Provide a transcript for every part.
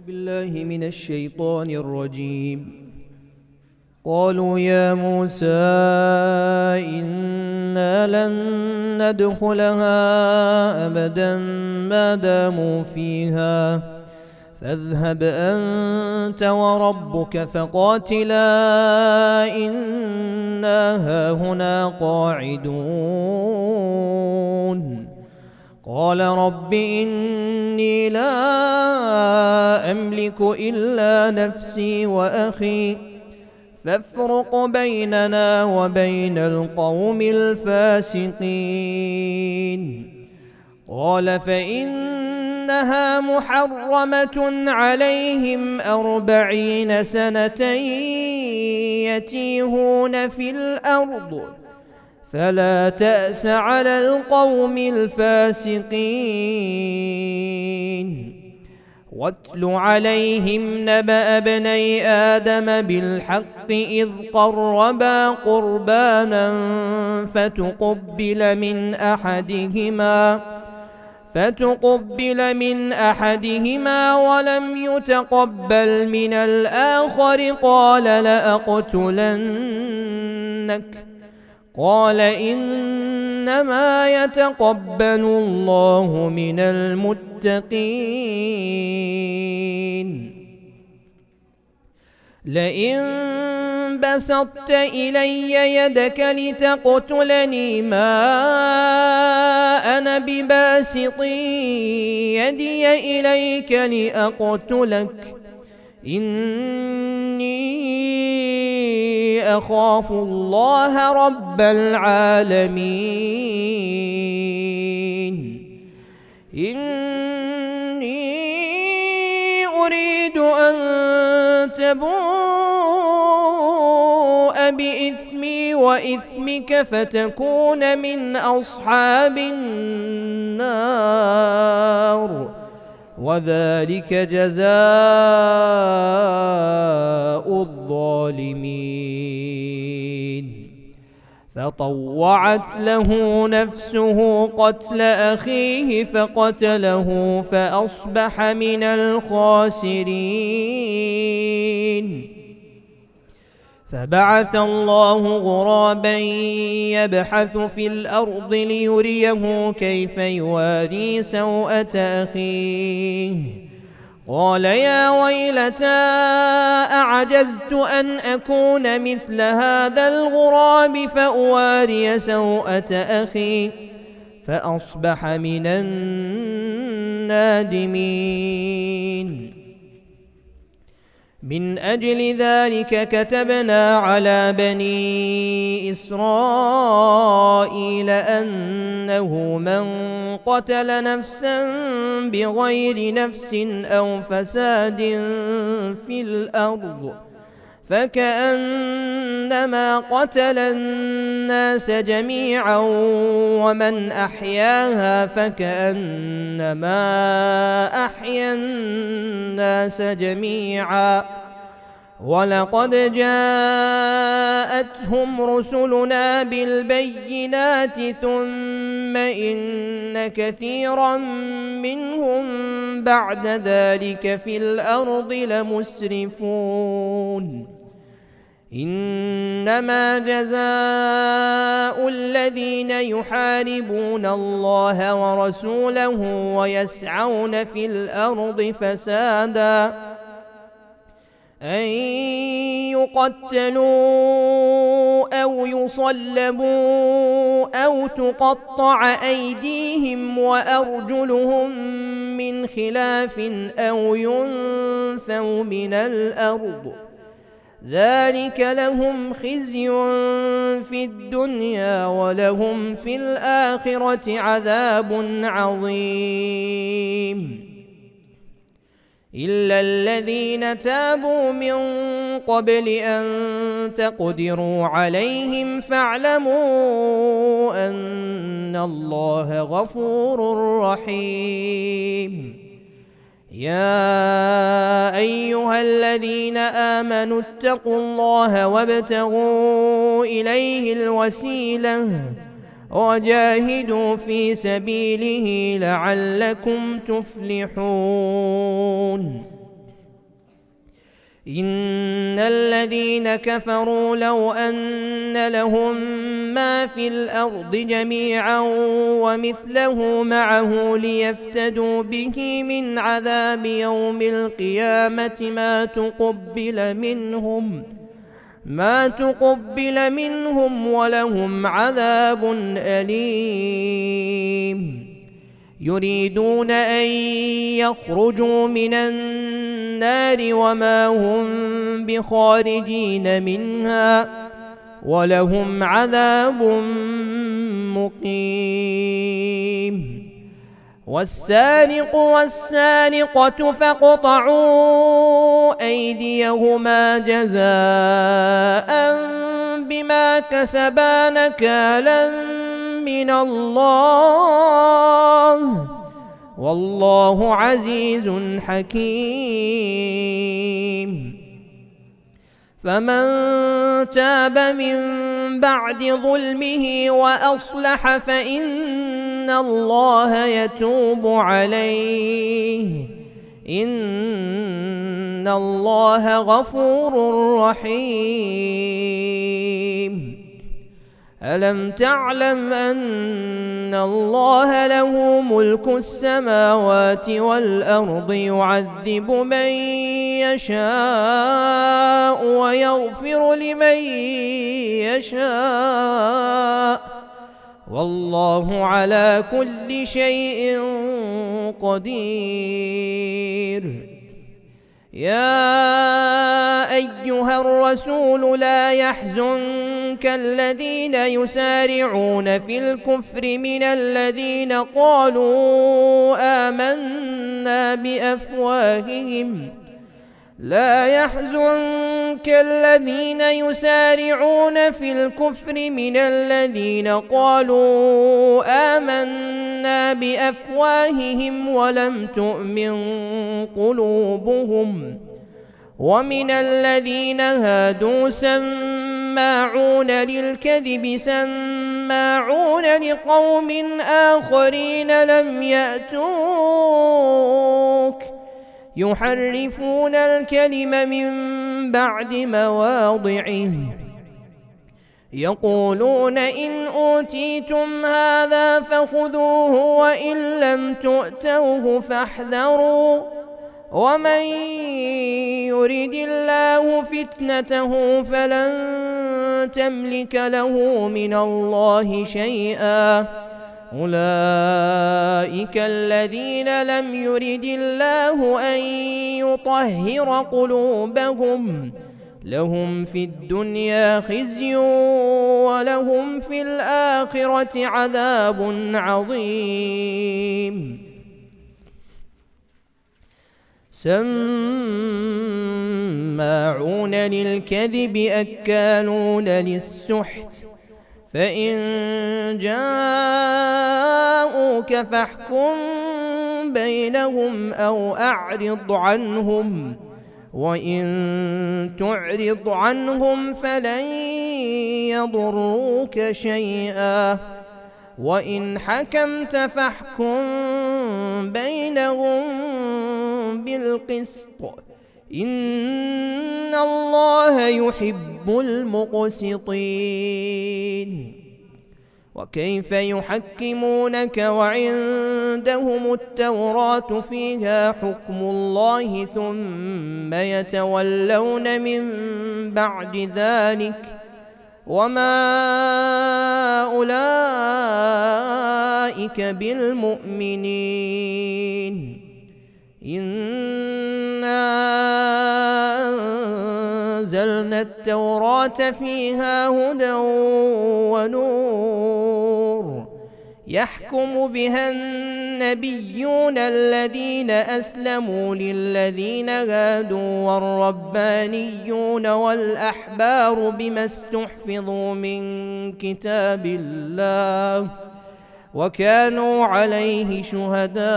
بالله من الشيطان الرجيم. قالوا يا موسى إنا لن ندخلها أبدا ما داموا فيها فاذهب أنت وربك فقاتلا إنا هاهنا قاعدون. قال رب إني لا أملك إلا نفسي وأخي فافرق بيننا وبين القوم الفاسقين. قال فإنها محرمة عليهم 40 سنة يتيهون في الأرض فلا تأس على القوم الفاسقين. واتل عليهم نبأ ابني آدم بالحق إذ قربا قربانا فتقبل من أحدهما ولم يتقبل من الآخر قال لأقتلنك. قال إنما يتقبل الله من المتقين. لئن بسطت إلي يدك لتقتلني ما أنا بباسط يدي إليك لأقتلك إني أخاف الله رب العالمين. إني أريد أن تبوء بإثمي وإثمك فتكون من أصحاب النار وذلك جزاء الظالمين. فطوعت له نفسه قتل أخيه فقتله فأصبح من الخاسرين. فبعث الله غرابا يبحث في الأرض ليريه كيف يواري سوءة أخيه. قال يا ويلتى أعجزت أن أكون مثل هذا الغراب فأواري سوءة أخي فأصبح من النادمين. من أجل ذلك كتبنا على بني إسرائيل أنه من قتل نفسا بغير نفس أو فساد في الأرض فكأنما قتل الناس جميعا ومن أحياها فكأنما أحيا الناس جميعا. ولقد جاءتهم رسلنا بالبينات ثم إن كثيرا منهم بعد ذلك في الأرض لمسرفون. إنما جزاء الذين يحاربون الله ورسوله ويسعون في الأرض فسادا أن يقتلوا أو يصلبوا أو تقطع أيديهم وأرجلهم من خلاف أو ينفوا من الأرض ذلك لهم خزي في الدنيا ولهم في الآخرة عذاب عظيم. إلا الذين تابوا من قبل أن تقدروا عليهم فاعلموا أن الله غفور رحيم. يا أيها الذين آمنوا اتقوا الله وابتغوا إليه الوسيلة وجاهدوا في سبيله لعلكم تفلحون. إن الذين كفروا لو أن لهم ما في الأرض جميعا ومثله معه ليفتدوا به من عذاب يوم القيامة ما تقبل منهم ولهم عذاب أليم. يريدون أن يخرجوا من النار وما هم بخارجين منها ولهم عذاب مقيم. والسارق والسارقة فاقطعوا أيديهما جزاء بما كسبا نكالا من الله والله عزيز حكيم. فمن تاب من بعد ظلمه وأصلح فإن الله يتوب عليه إن الله غفور رحيم. ألم تعلم أن الله له ملك السماوات والأرض يعذب من يشاء ويغفر لمن يشاء والله على كل شيء قدير. يا أيها الرسول لا يحزنك الذين يسارعون في الكفر من الذين قالوا آمنا بأفواههم ولم تؤمن قلوبهم ومن الذين هادوا سماعون للكذب سماعون لقوم آخرين لم يأتوك يحرفون الكلم من بعد مواضعه يقولون إن أوتيتم هذا فخذوه وإن لم تؤتوه فاحذروا ومن يرد الله فتنته فلن تملك له من الله شيئا أولئك الذين لم يرد الله أن يطهر قلوبهم لهم في الدنيا خزي ولهم في الآخرة عذاب عظيم. سماعون للكذب أكالون للسحت فإن جاءوك فاحكم بينهم أو أعرض عنهم وإن تعرض عنهم فلن يضروك شيئا وإن حكمت فاحكم بينهم بالقسط إن الله يحب المقسطين. وكيف يحكمونك وعندهم التوراة فيها حكم الله ثم يتولون من بعد ذلك وما أولئك بالمؤمنين. إنا أنزلنا التوراة فيها هدى ونور يحكم بها النبيون الذين أسلموا للذين هادوا والربانيون والأحبار بما استحفظوا من كتاب الله وكانوا عليه شهداء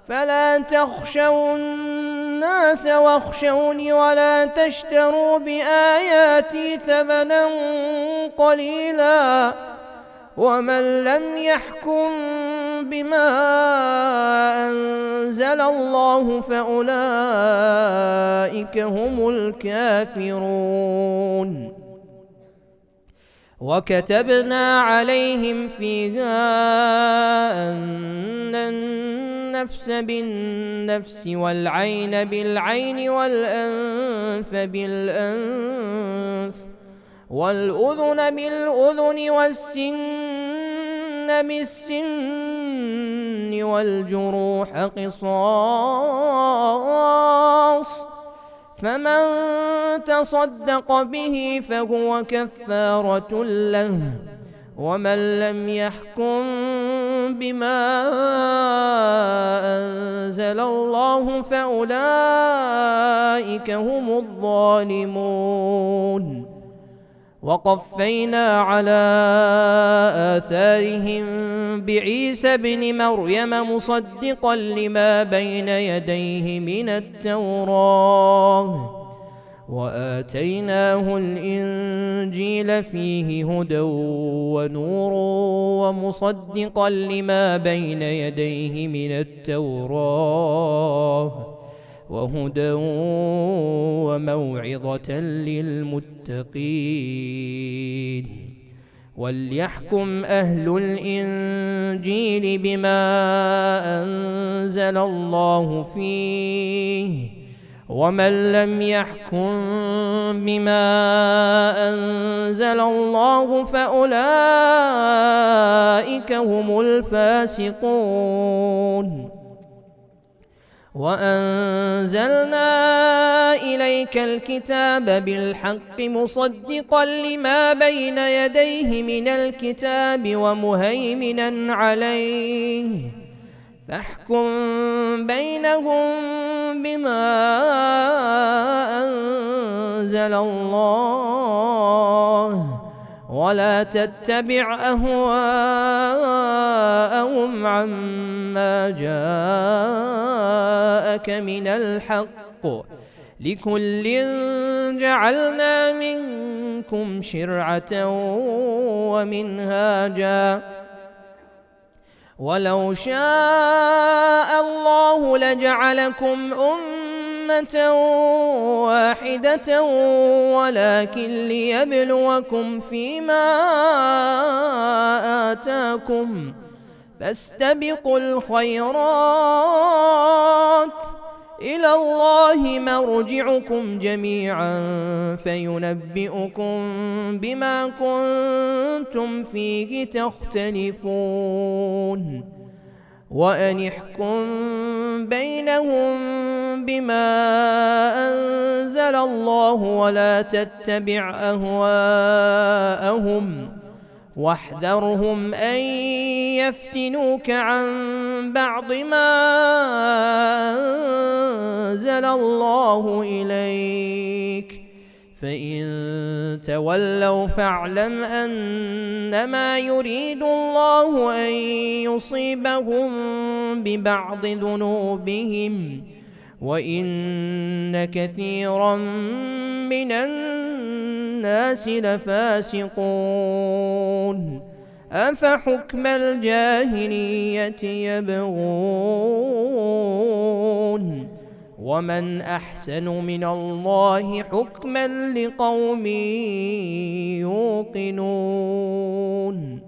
فلا تخشوا الناس واخشوني ولا تشتروا بآياتي ثمنا قليلا ومن لم يحكم بما أنزل أنزل الله فأولئك هم الكافرون. وكتبنا عليهم فيها أن النفس بالنفس والعين بالعين والأنف بالأنف والأذن بالأذن والسن بالسن والجروح قصاص، فمن تصدق به فهو كفارة له، ومن لم يحكم بما أنزل الله فأولئك هم الظالمون. وقفينا على آثارهم بعيسى ابن مريم مصدقا لما بين يديه من التوراة، وآتيناه الإنجيل فيه هدى ونور ومصدقا لما بين يديه من التوراة وهدى وموعظة للمتقين. وليحكم أهل الإنجيل بما أنزل الله فيه، ومن لم يحكم بما أنزل الله فأولئك هم الفاسقون. وأنزلنا إليك الكتاب بالحق مصدقا لما بين يديه من الكتاب ومهيمنا عليه، فاحكم بينهم بما أنزل الله، ولا تتبع أهواءهم عما جاءك من الحق، لكل جعلنا منكم شرعة ومنهاجا، ولو شاء الله لجعلكم أمة واحدة ولكن ليبلوكم فيما آتاكم، فاستبقوا الخيرات، إلى الله مرجعكم جميعا فينبئكم بما كنتم فيه تختلفون. وأن احكم بينهم بما أنزل الله ولا تتبع أهواءهم، واحذرهم أن يفتنوك عن بعض ما أنزل الله إليك، فإن تولوا فاعلم أنما يريد الله أن يصيبهم ببعض ذنوبهم، وإن كثيرا من الناس لفاسقون. أفحكم الجاهلية يبغون، ومن أحسن من الله حكما لقوم يوقنون.